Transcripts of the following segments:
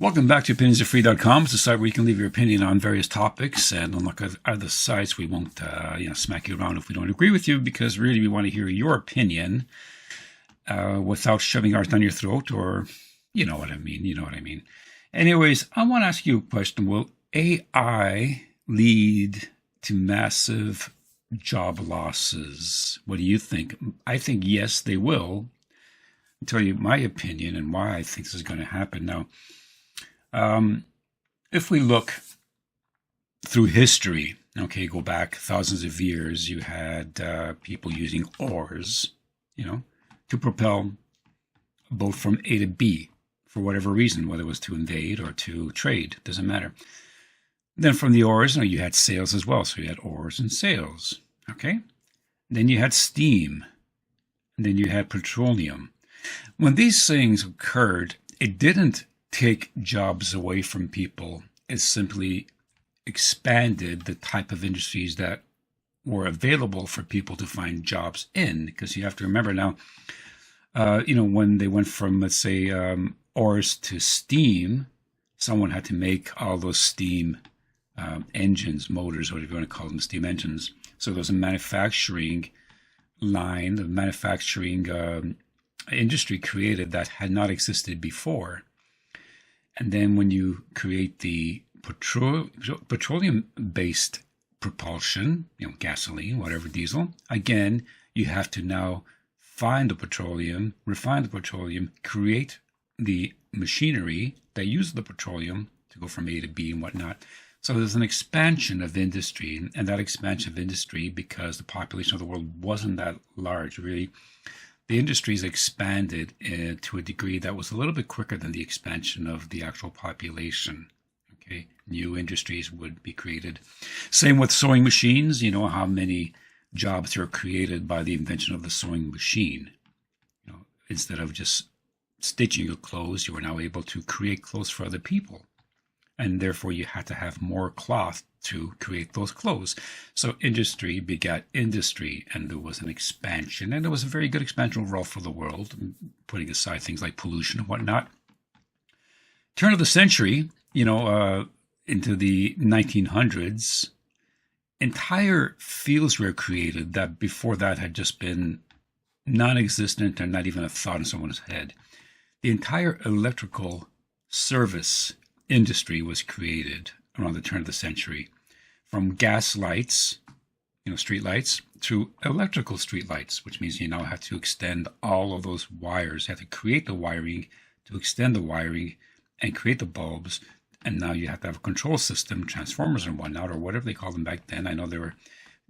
Welcome back to opinionsarefree.com. It's a site where you can leave your opinion on various topics, and unlike other sites, we won't smack you around if we don't agree with you, because really we want to hear your opinion without shoving ours down your throat, or you know what I mean. Anyways, I want to ask you a question. Will AI lead to massive job losses? What do you think? I think yes, they will. I'll tell you my opinion and why I think this is going to happen. Now, if we look through history, okay, go back thousands of years, you had people using oars, to propel a boat from A to B for whatever reason, whether it was to invade or to trade, doesn't matter. Then from the oars, you had sails as well, so you had oars and sails, okay? Then you had steam, and then you had petroleum. When these things occurred, it didn't take jobs away from people. It simply expanded the type of industries that were available for people to find jobs in, because you have to remember now, when they went from, let's say, oars to steam, someone had to make all those steam engines, motors, whatever you want to call them, steam engines. So there was a manufacturing line, the manufacturing industry created that had not existed before. And then when you create the petroleum-based propulsion, gasoline, whatever, diesel, again, you have to now find the petroleum, refine the petroleum, create the machinery that uses the petroleum to go from A to B and whatnot. So there's an expansion of industry, and that expansion of industry, because the population of the world wasn't that large, really, the industries expanded to a degree that was a little bit quicker than the expansion of the actual population. Okay, new industries would be created. Same with sewing machines. You know how many jobs are created by the invention of the sewing machine. Instead of just stitching your clothes, you are now able to create clothes for other people. And therefore, you had to have more cloth to create those clothes. So industry begat industry, and there was an expansion, and it was a very good expansion overall for the world, putting aside things like pollution and whatnot. Turn of the century, into the 1900s, entire fields were created that before that had just been non-existent and not even a thought in someone's head. The entire electrical service industry was created around the turn of the century, from gas lights, street lights, to electrical street lights, which means you now have to extend all of those wires. You have to create the wiring, to extend the wiring, and create the bulbs. And now you have to have a control system, transformers and whatnot, or whatever they called them back then. I know they were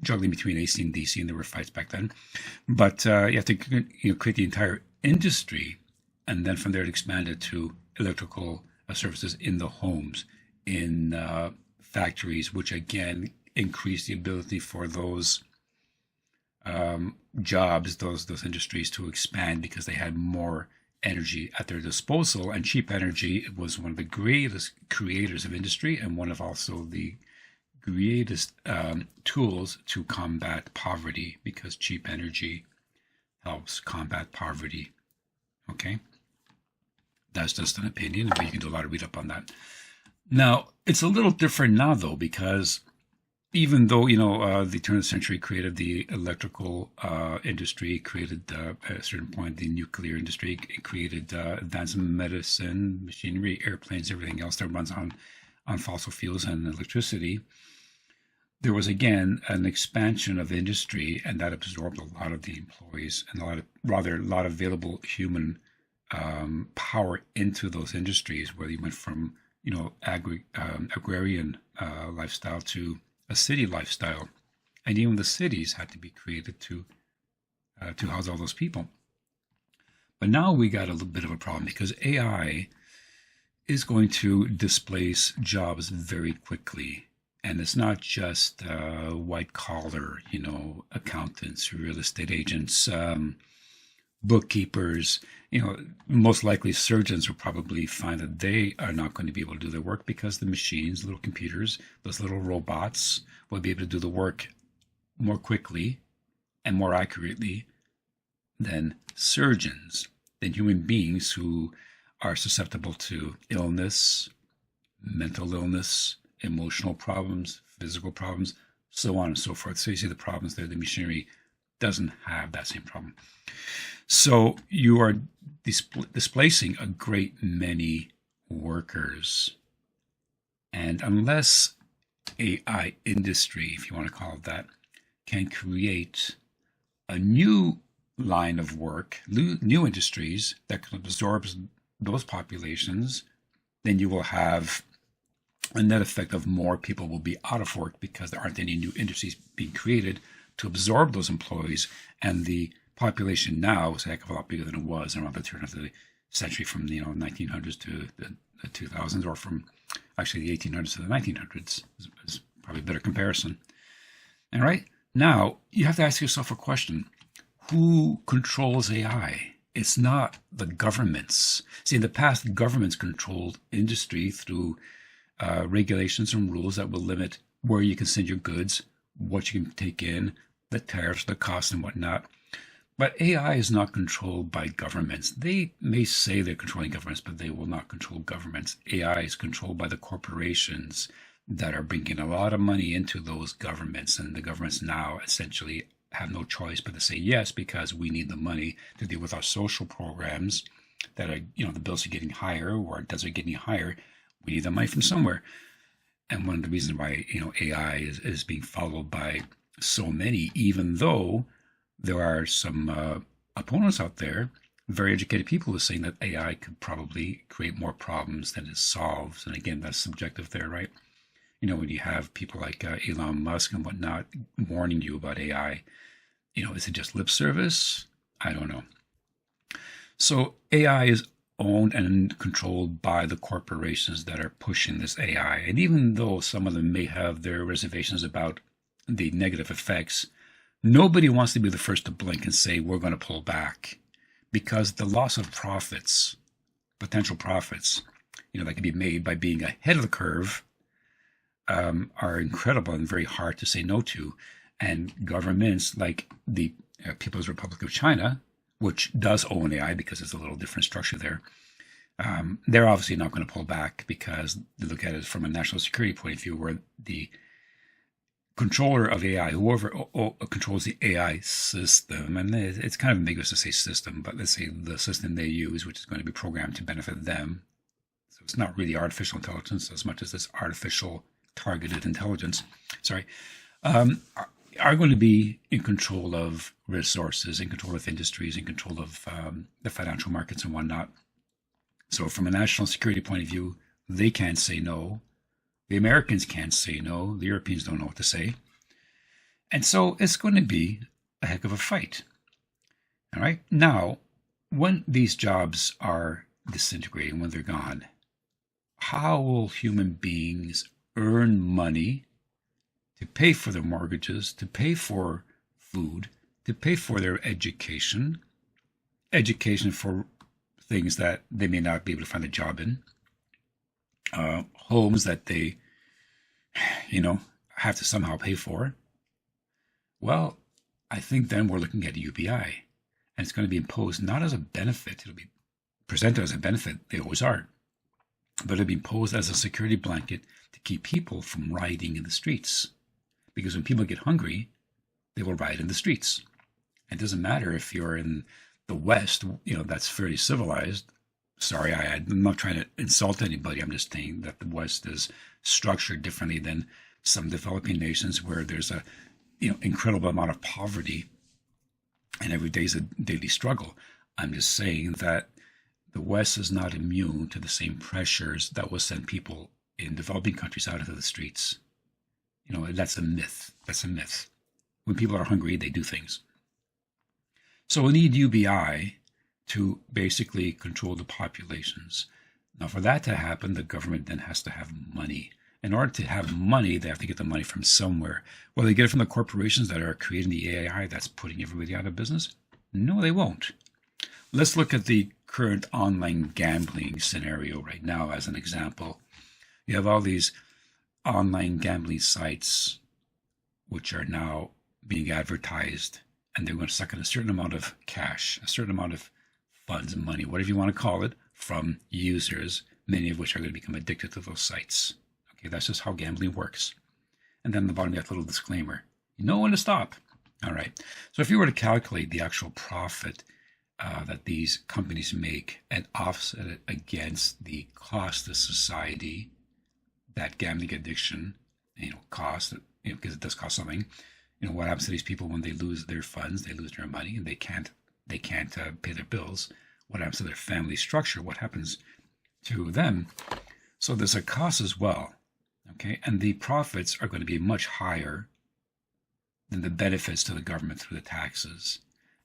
juggling between AC and DC, and there were fights back then. But you have to create the entire industry, and then from there it expanded to electrical services in the homes, in factories, which again increase the ability for those jobs, those industries to expand, because they had more energy at their disposal. And cheap energy was one of the greatest creators of industry, and one of also the greatest tools to combat poverty, because cheap energy helps combat poverty. Okay? That's just an opinion, but you can do a lot of read up on that. Now, it's a little different now, though, because even though, the turn of the century created the electrical industry, created at a certain point the nuclear industry, it created advanced medicine, machinery, airplanes, everything else that runs on fossil fuels and electricity, there was, again, an expansion of industry, and that absorbed a lot of the employees and a lot of available human power into those industries, where you went from agrarian lifestyle to a city lifestyle, and even the cities had to be created to house all those people. But now we got a little bit of a problem, because AI is going to displace jobs very quickly, and it's not just white collar, accountants, real estate agents, bookkeepers. Most likely surgeons will probably find that they are not going to be able to do their work, because the machines, little computers, those little robots will be able to do the work more quickly and more accurately than surgeons, than human beings who are susceptible to illness, mental illness, emotional problems, physical problems, so on and so forth. So you see the problems there. The machinery doesn't have that same problem. So you are displacing a great many workers. And unless AI industry, if you want to call it that, can create a new line of work, new industries that can absorb those populations, then you will have a net effect of more people will be out of work because there aren't any new industries being created to absorb those employees. And the population now is a heck of a lot bigger than it was around the turn of the century, from 1900s to the 2000s, or from actually the 1800s to the 1900s is probably a better comparison. All right, now you have to ask yourself a question: who controls AI? It's not the governments. See, in the past, governments controlled industry through regulations and rules that will limit where you can send your goods, what you can take in, the tariffs, the costs, and whatnot. But AI is not controlled by governments. They may say they're controlling governments, but they will not control governments. AI is controlled by the corporations that are bringing a lot of money into those governments, and the governments now essentially have no choice but to say yes, because we need the money to deal with our social programs that are, the bills are getting higher, or our debts are getting higher. We need the money from somewhere. And one of the reasons why, AI is being followed by so many, even though there are some opponents out there, very educated people, who are saying that AI could probably create more problems than it solves. And again, that's subjective there, right? When you have people like Elon Musk and whatnot warning you about AI, is it just lip service? I don't know. So AI is owned and controlled by the corporations that are pushing this AI. And even though some of them may have their reservations about the negative effects, nobody wants to be the first to blink and say, we're going to pull back, because the loss of profits, potential profits, that can be made by being ahead of the curve, are incredible and very hard to say no to. And governments like the People's Republic of China, which does own AI because it's a little different structure there, they're obviously not going to pull back, because they look at it from a national security point of view, where the controller of AI, whoever controls the AI system, and it's kind of ambiguous to say system, but let's say the system they use, which is going to be programmed to benefit them. So it's not really artificial intelligence as much as it's artificial targeted intelligence, are going to be in control of resources, in control of industries, in control of the financial markets and whatnot. So from a national security point of view, they can't say no. The Americans can't say no. The Europeans don't know what to say. And so it's going to be a heck of a fight. All right. Now, when these jobs are disintegrating, when they're gone, how will human beings earn money to pay for their mortgages, to pay for food, to pay for their education for things that they may not be able to find a job in, homes that they, have to somehow pay for? Well, I think then we're looking at UBI, and it's going to be imposed not as a benefit. It'll be presented as a benefit. They always are. But it'll be imposed as a security blanket to keep people from rioting in the streets. Because when people get hungry, they will riot in the streets. It doesn't matter if you're in the West, that's fairly civilized. Sorry, I'm not trying to insult anybody. I'm just saying that the West is structured differently than some developing nations, where there's a incredible amount of poverty, and every day is a daily struggle. I'm just saying that the West is not immune to the same pressures that will send people in developing countries out into the streets. That's a myth. That's a myth. When people are hungry, they do things. So we need UBI to basically control the populations. Now, for that to happen, the government then has to have money. In order to have money, they have to get the money from somewhere. Will they get it from the corporations that are creating the AI that's putting everybody out of business? No, they won't. Let's look at the current online gambling scenario right now as an example. You have all these online gambling sites which are now being advertised, and they're going to suck in a certain amount of cash, a certain amount of funds and money, whatever you want to call it, from users, many of which are going to become addicted to those sites. Okay, that's just how gambling works. And then at the bottom, you have a little disclaimer. You know when to stop. All right. So if you were to calculate the actual profit that these companies make and offset it against the cost to society that gambling addiction, costs, because it does cost something. What happens to these people when they lose their funds, they lose their money, and they can't pay their bills? What happens to their family structure? What happens to them? So there's a cost as well, okay? And the profits are going to be much higher than the benefits to the government through the taxes.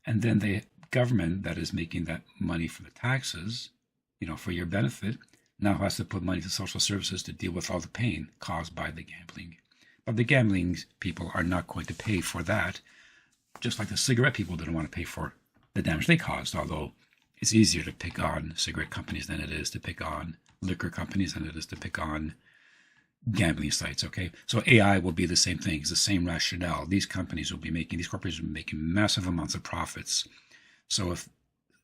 And then the government that is making that money from the taxes, for your benefit, now has to put money to social services to deal with all the pain caused by the gambling. But the gambling people are not going to pay for that, just like the cigarette people didn't want to pay for the damage they caused, although it's easier to pick on cigarette companies than it is to pick on liquor companies than it is to pick on gambling sites, okay? So AI will be the same thing. It's the same rationale. These corporations will be making massive amounts of profits. So if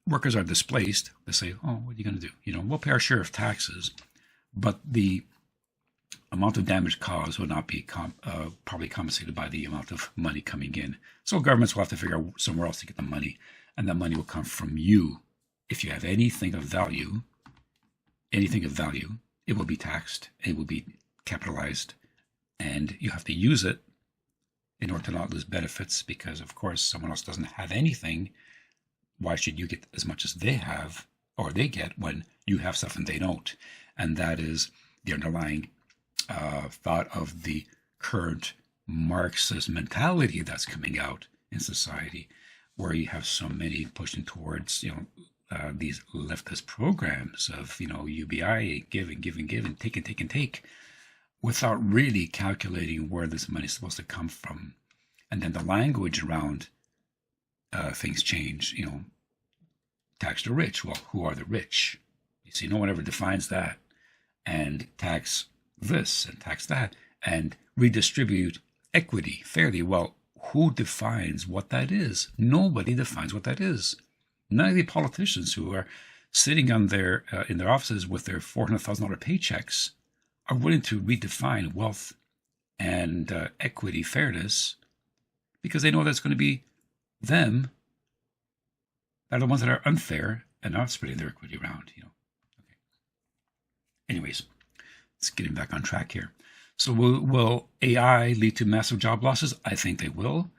workers are displaced, they say, oh, what are you going to do? We'll pay our share of taxes, but the amount of damage caused will not be probably compensated by the amount of money coming in. So governments will have to figure out somewhere else to get the money, and that money will come from you. If you have anything of value, it will be taxed, it will be capitalized, and you have to use it in order to not lose benefits, because of course someone else doesn't have anything. Why should you get as much as they have or they get when you have stuff and they don't? And that is the underlying thought of the current Marxist mentality that's coming out in society, where you have so many pushing towards these leftist programs of U.B.I, give and give and give and take, without really calculating where this money is supposed to come from. And then the language around things change. Tax the rich. Well, who are the rich? You see, no one ever defines that. And tax this and tax that and redistribute equity fairly. Well, who defines what that is? Nobody defines what that is. None of the politicians who are sitting on their in their offices with their $400,000 paychecks are willing to redefine wealth and equity fairness, because they know that's going to be them that are the ones that are unfair and not spreading their equity around. Okay. Anyways, let's get back on track here. So will AI lead to massive job losses? I think they will.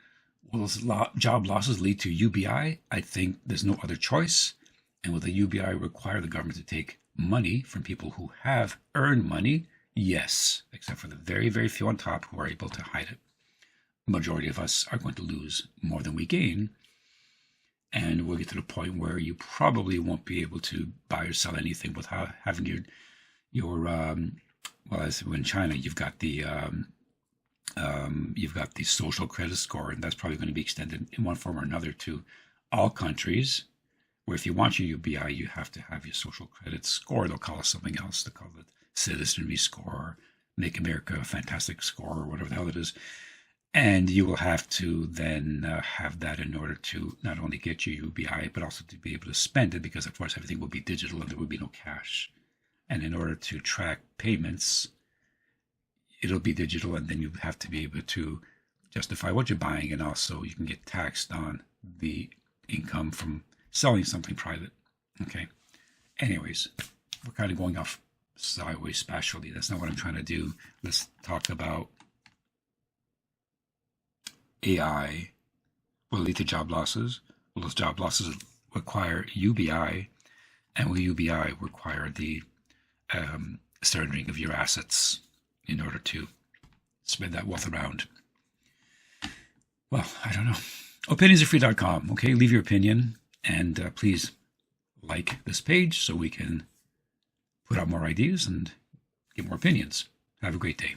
Will those job losses lead to UBI? I think there's no other choice. And will the UBI require the government to take money from people who have earned money? Yes, except for the very, very few on top who are able to hide it. The majority of us are going to lose more than we gain. And we'll get to the point where you probably won't be able to buy or sell anything without having your well, as in China, you've got the social credit score, and that's probably going to be extended in one form or another to all countries. Where if you want your UBI, you have to have your social credit score. They'll call it something else. They'll call it citizenry score, or Make America a Fantastic Score, or whatever the hell it is. And you will have to then have that in order to not only get your UBI, but also to be able to spend it, because of course everything will be digital and there will be no cash. And in order to track payments, it'll be digital, and then you have to be able to justify what you're buying, and also you can get taxed on the income from selling something private. Okay. Anyways, we're kind of going off sideways spatially. That's not what I'm trying to do. Let's talk about AI. Will lead to job losses. Will those job losses require UBI? And will UBI require the surrendering of your assets in order to spread that wealth around? Well, I don't know. Opinionsaretefree.com. Okay, leave your opinion, and please like this page so we can put out more ideas and get more opinions. Have a great day.